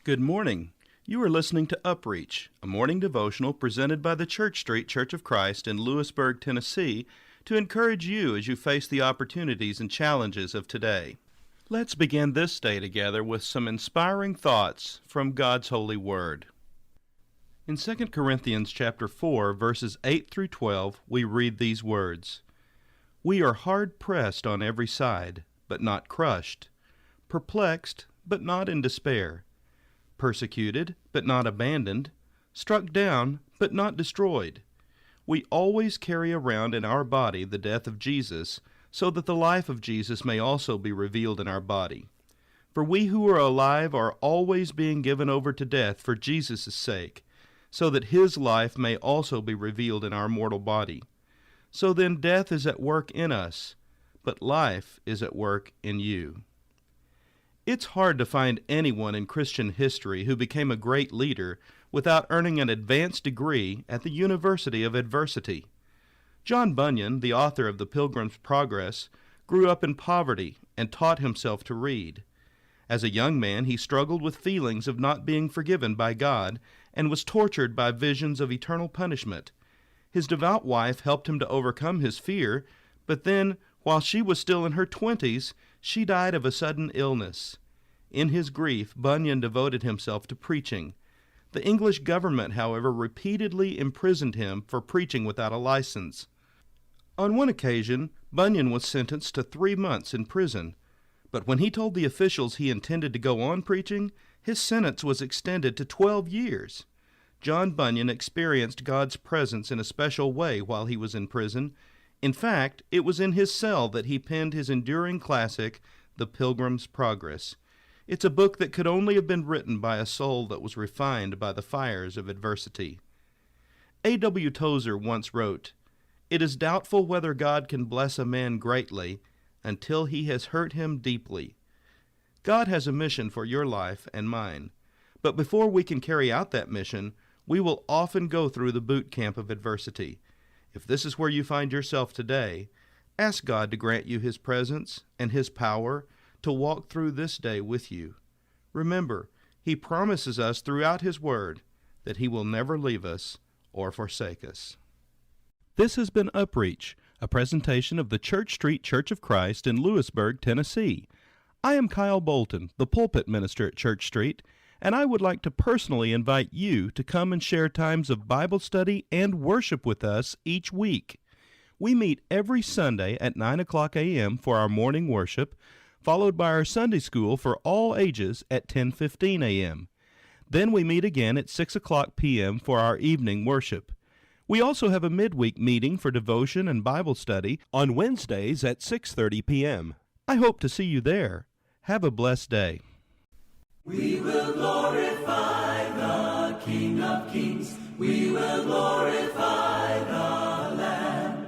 Good morning. You are listening to UpReach, a morning devotional presented by the Church Street Church of Christ in Lewisburg, Tennessee, to encourage you as you face the opportunities and challenges of today. Let's begin this day together with some inspiring thoughts from God's holy word. In 2 Corinthians chapter 4, verses 8 through 12, we read these words, "We are hard pressed on every side, but not crushed, perplexed, but not in despair, persecuted, but not abandoned, struck down, but not destroyed. We always carry around in our body the death of Jesus, so that the life of Jesus may also be revealed in our body. For we who are alive are always being given over to death for Jesus' sake, so that his life may also be revealed in our mortal body. So then death is at work in us, but life is at work in you." It's hard to find anyone in Christian history who became a great leader without earning an advanced degree at the University of Adversity. John Bunyan, the author of The Pilgrim's Progress, grew up in poverty and taught himself to read. As a young man, he struggled with feelings of not being forgiven by God and was tortured by visions of eternal punishment. His devout wife helped him to overcome his fear, but then, while she was still in her 20s, she died of a sudden illness. In his grief, Bunyan devoted himself to preaching. The English government, however, repeatedly imprisoned him for preaching without a license. On one occasion, Bunyan was sentenced to 3 months in prison, but when he told the officials he intended to go on preaching, his sentence was extended to 12 years. John Bunyan experienced God's presence in a special way while he was in prison. In fact, it was in his cell that he penned his enduring classic, The Pilgrim's Progress. It's a book that could only have been written by a soul that was refined by the fires of adversity. A.W. Tozer once wrote, "It is doubtful whether God can bless a man greatly until he has hurt him deeply." God has a mission for your life and mine, but before we can carry out that mission, we will often go through the boot camp of adversity. If this is where you find yourself today, ask God to grant you His presence and His power to walk through this day with you. Remember, He promises us throughout His Word that He will never leave us or forsake us. This has been UpReach, a presentation of the Church Street Church of Christ in Lewisburg, Tennessee. I am Kyle Bolton, the pulpit minister at Church Street, and I would like to personally invite you to come and share times of Bible study and worship with us each week. We meet every Sunday at 9 o'clock a.m. for our morning worship, followed by our Sunday school for all ages at 10:15 a.m. Then we meet again at 6 o'clock p.m. for our evening worship. We also have a midweek meeting for devotion and Bible study on Wednesdays at 6:30 p.m. I hope to see you there. Have a blessed day. We will glorify the King of Kings. We will glorify the Lamb.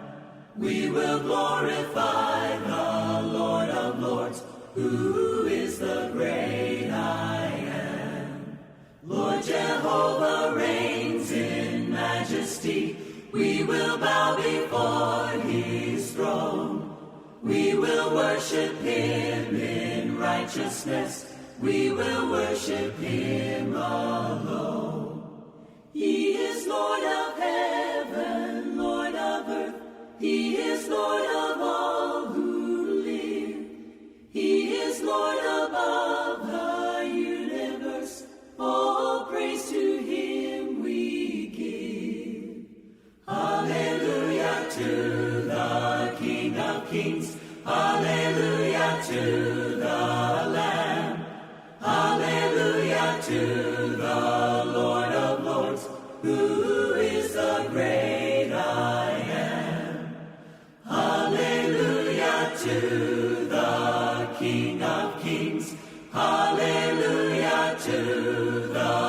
We will glorify the Lord of Lords, who is the great I am. Lord Jehovah reigns in majesty. We will bow before His throne. We will worship Him in righteousness. We will worship Him alone. He is Lord of heaven, Lord of earth. He is Lord of all who live. He is Lord above the universe. All praise to Him we give. Hallelujah to the King of Kings. Hallelujah to the Lamb. Hallelujah to the Lord of Lords, who is the great I am. Hallelujah to the King of Kings. Hallelujah to the